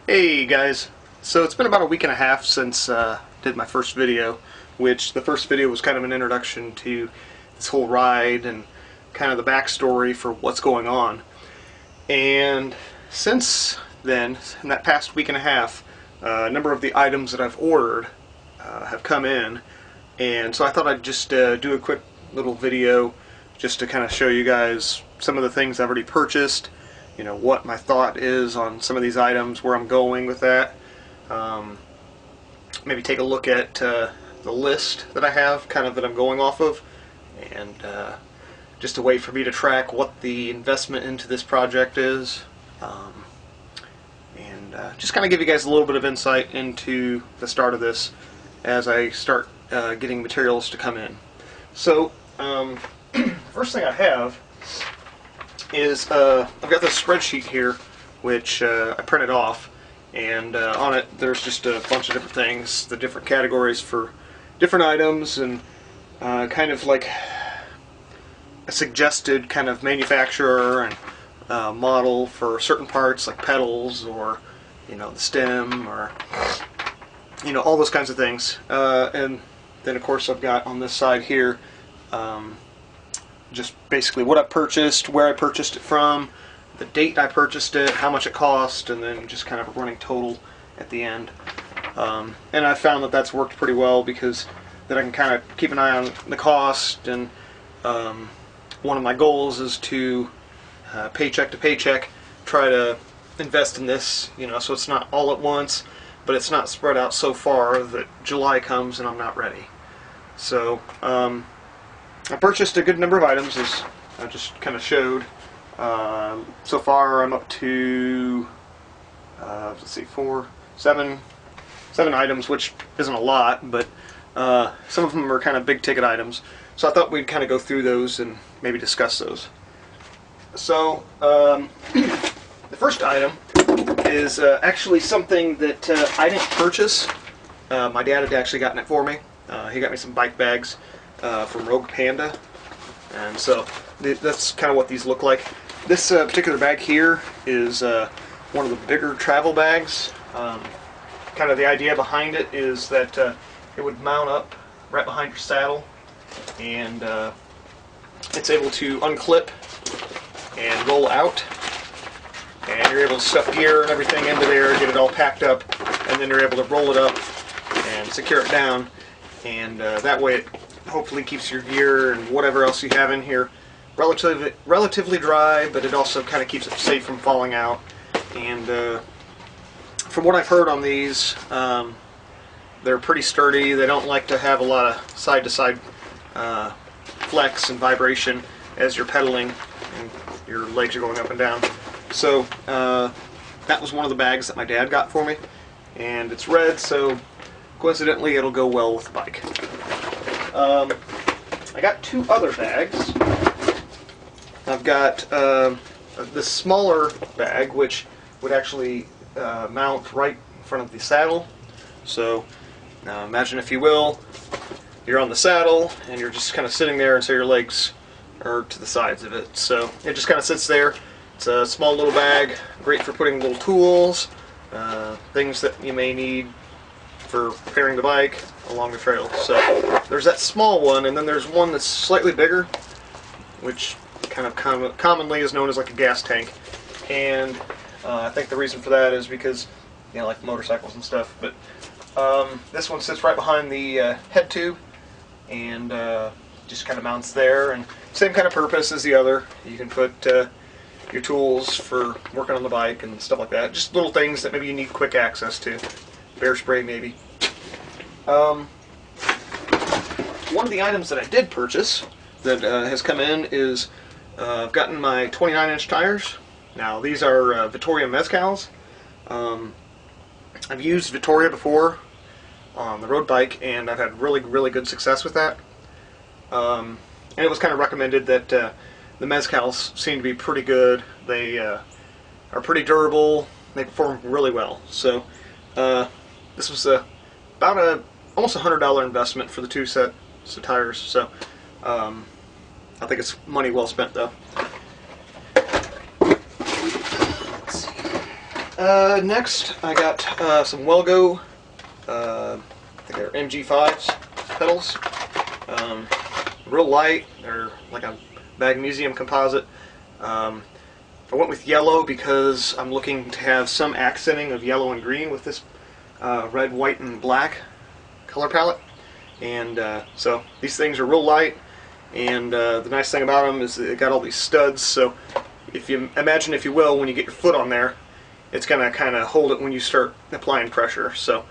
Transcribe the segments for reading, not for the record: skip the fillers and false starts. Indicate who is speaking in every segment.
Speaker 1: Hey guys, so it's been about a week and a half since I did my first video, which the first video was kind of an introduction to this whole ride and kind of the backstory for what's going on. And since then, in that past week and a half, a number of the items that I've ordered have come in, and so I thought I'd just do a quick little video just to kind of show you guys some of the things I've already purchased, you know, what my thought is on some of these items, where I'm going with that. Maybe take a look at the list that I have, kind of that I'm going off of, and just a way for me to track what the investment into this project is, and just kind of give you guys a little bit of insight into the start of this as I start getting materials to come in. So first thing I have is I've got this spreadsheet here, which I printed off, and on it there's just a bunch of different things, the different categories for different items, and kind of like a suggested kind of manufacturer and model for certain parts, like pedals, or you know, the stem, or you know, all those kinds of things. And then of course I've got on this side here just basically what I purchased, where I purchased it from, the date I purchased it, how much it cost, and then just kind of a running total at the end. And I found that that's worked pretty well, because then I can kind of keep an eye on the cost, and one of my goals is to paycheck to paycheck try to invest in this, you know, so it's not all at once, but it's not spread out so far that July comes and I'm not ready. So I purchased a good number of items, as I just kind of showed. So far I'm up to let's see, seven items, which isn't a lot, but some of them are kind of big ticket items, so I thought we'd kind of go through those and maybe discuss those. So the first item is actually something that I didn't purchase. My dad had actually gotten it for me. He got me some bike bags from Rogue Panda, and so that's kind of what these look like. This particular bag here is one of the bigger travel bags. Kind of the idea behind it is that it would mount up right behind your saddle, and it's able to unclip and roll out, and you're able to stuff gear and everything into there, get it all packed up, and then you're able to roll it up and secure it down, and that way it hopefully keeps your gear and whatever else you have in here relatively dry, but it also kind of keeps it safe from falling out. And from what I've heard on these, they're pretty sturdy. They don't like to have a lot of side-to-side flex and vibration as you're pedaling and your legs are going up and down. So that was one of the bags that my dad got for me, and it's red, so coincidentally it'll go well with the bike. I got two other bags. I've got this smaller bag, which would actually mount right in front of the saddle. So now imagine, if you will, you're on the saddle and you're just kind of sitting there, and so your legs are to the sides of it. So it just kind of sits there. It's a small little bag, great for putting little tools, things that you may need for preparing the bike along the trail. So there's that small one, and then there's one that's slightly bigger, which kind of commonly is known as like a gas tank. And I think the reason for that is because, you know, like motorcycles and stuff. But this one sits right behind the head tube, and just kind of mounts there, and same kind of purpose as the other. You can put your tools for working on the bike and stuff like that. Just little things that maybe you need quick access to. Bear spray maybe. One of the items that I did purchase that has come in is I've gotten my 29-inch tires. Now these are Vittoria Mezcals. I've used Vittoria before on the road bike, and I've had really good success with that. And it was kind of recommended that the Mezcals seem to be pretty good. They are pretty durable. They perform really well. So this was about almost $100 investment for the two sets of tires. So I think it's money well spent, though. Next, I got some Wellgo, I think they're MG5s pedals. Real light, they're like a magnesium composite. I went with yellow because I'm looking to have some accenting of yellow and green with this red, white, and black color palette. And so these things are real light, and the nice thing about them is they got all these studs, so if you imagine, if you will, when you get your foot on there, it's going to kind of hold it when you start applying pressure. So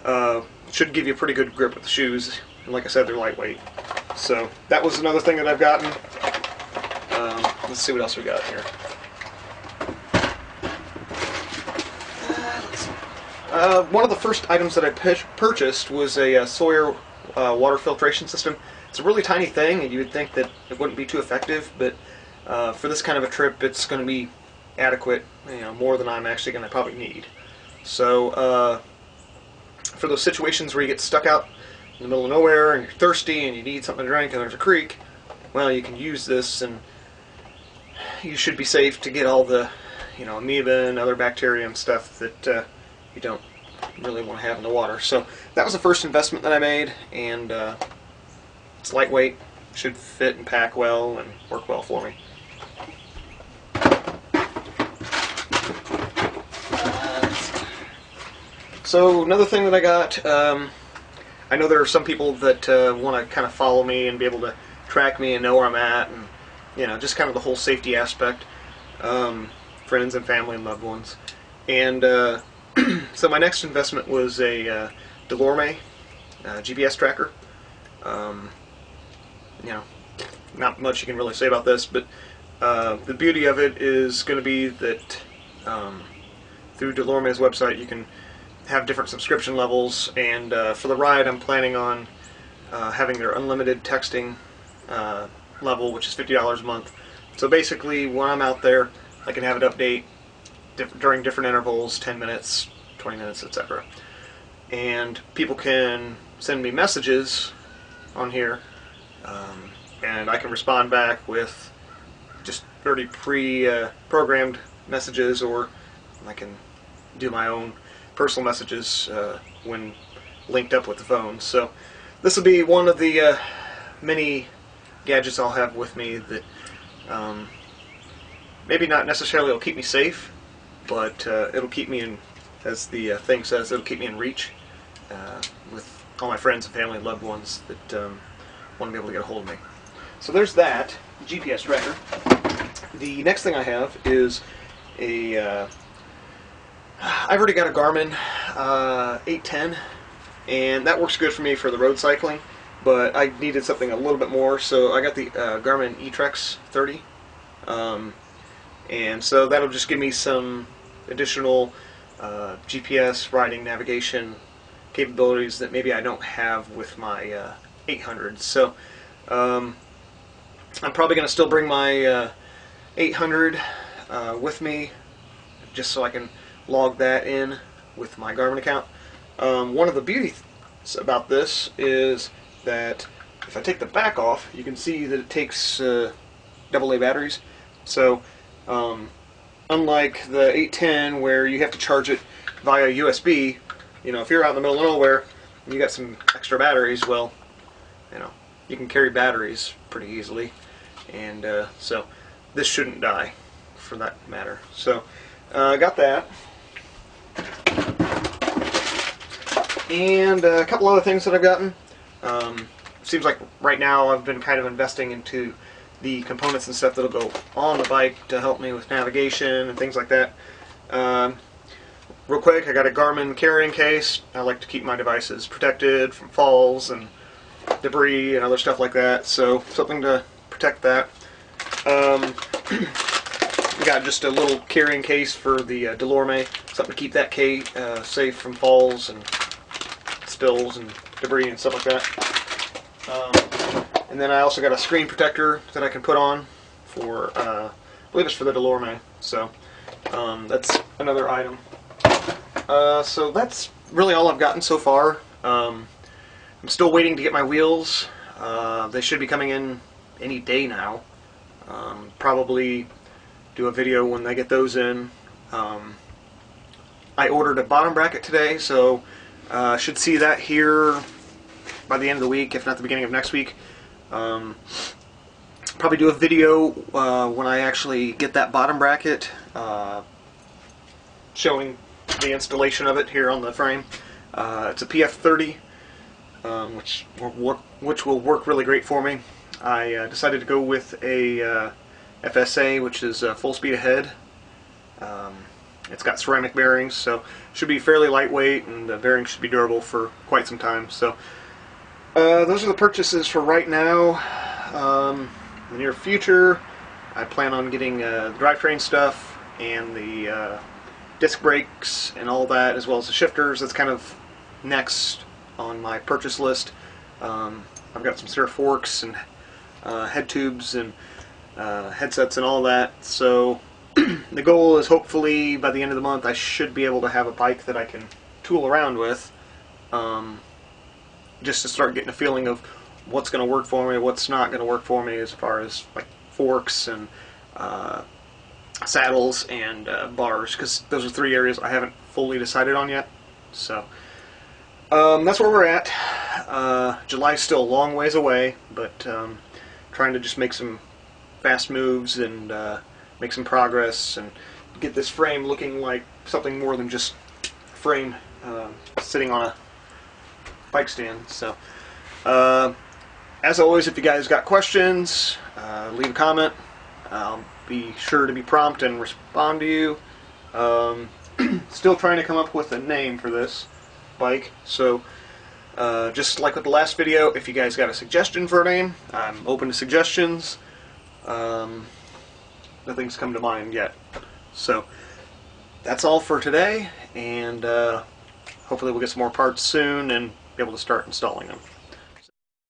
Speaker 1: it should give you a pretty good grip with the shoes, and like I said, they're lightweight. So that was another thing that I've gotten. Let's see what else we got here. One of the first items that I purchased was a Sawyer water filtration system. It's a really tiny thing, and you would think that it wouldn't be too effective, but for this kind of a trip, it's going to be adequate, more than I'm actually going to probably need. So for those situations where you get stuck out in the middle of nowhere and you're thirsty and you need something to drink and there's a creek, well, you can use this and you should be safe to get all the amoeba and other bacteria and stuff that you don't really want to have in the water. So that was the first investment that I made, and it's lightweight, should fit and pack well and work well for me. So another thing that I got, I know there are some people that want to kind of follow me and be able to track me and know where I'm at, and just kind of the whole safety aspect, friends and family and loved ones. And so my next investment was a Delorme GPS tracker. Not much you can really say about this, but the beauty of it is going to be that through Delorme's website you can have different subscription levels, and for the ride I'm planning on having their unlimited texting level, which is $50 a month. So basically when I'm out there, I can have it update during different intervals, 10 minutes, 20 minutes, etc. And people can send me messages on here, and I can respond back with just already pre-programmed messages, or I can do my own personal messages when linked up with the phone. So this will be one of the many gadgets I'll have with me that maybe not necessarily will keep me safe, but it'll keep me in, as the thing says, it'll keep me in reach with all my friends and family and loved ones that want to be able to get a hold of me. So there's that GPS tracker. The next thing I have is a I've already got a Garmin 810, and that works good for me for the road cycling, but I needed something a little bit more, so I got the Garmin Etrex 30, and so that'll just give me some additional GPS riding navigation capabilities that maybe I don't have with my 800. So I'm probably going to still bring my 800 with me, just so I can log that in with my Garmin account. One of the beauties about this is that if I take the back off, you can see that it takes AA batteries. So unlike the 810 where you have to charge it via USB, if you're out in the middle of nowhere and you got some extra batteries, well, you can carry batteries pretty easily, and so this shouldn't die for that matter. So I got that. And a couple other things that I've gotten. Seems like right now I've been kind of investing into the components and stuff that'll go on the bike to help me with navigation and things like that. Real quick, I got a Garmin carrying case. I like to keep my devices protected from falls and debris and other stuff like that, so something to protect that. We got just a little carrying case for the Delorme, something to keep that case safe from falls and spills and debris and stuff like that. And then I also got a screen protector that I can put on for, I believe it's for the Delorme, so that's another item. So that's really all I've gotten so far. I'm still waiting to get my wheels. They should be coming in any day now. Probably do a video when they get those in. I ordered a bottom bracket today, so should see that here by the end of the week, if not the beginning of next week. Probably do a video when I actually get that bottom bracket, showing the installation of it here on the frame. It's a PF30, which will work really great for me. I decided to go with a FSA, which is full speed ahead. It's got ceramic bearings, so should be fairly lightweight, and the bearings should be durable for quite some time. So those are the purchases for right now. In the near future, I plan on getting the drivetrain stuff and the disc brakes and all that, as well as the shifters. That's kind of next on my purchase list. I've got some spare forks and head tubes and headsets and all that. So the goal is hopefully by the end of the month I should be able to have a bike that I can tool around with, just to start getting a feeling of what's going to work for me, what's not going to work for me, as far as like forks and saddles and bars, because those are 3 areas I haven't fully decided on yet. So that's where we're at. July's still a long ways away, but trying to just make some fast moves and make some progress and get this frame looking like something more than just a frame sitting on a bike stand. So as always, if you guys got questions, leave a comment. I'll be sure to be prompt and respond to you. Still trying to come up with a name for this bike, so just like with the last video, if you guys got a suggestion for a name, I'm open to suggestions. Nothing's come to mind yet. So that's all for today, and hopefully we'll get some more parts soon and be able to start installing them.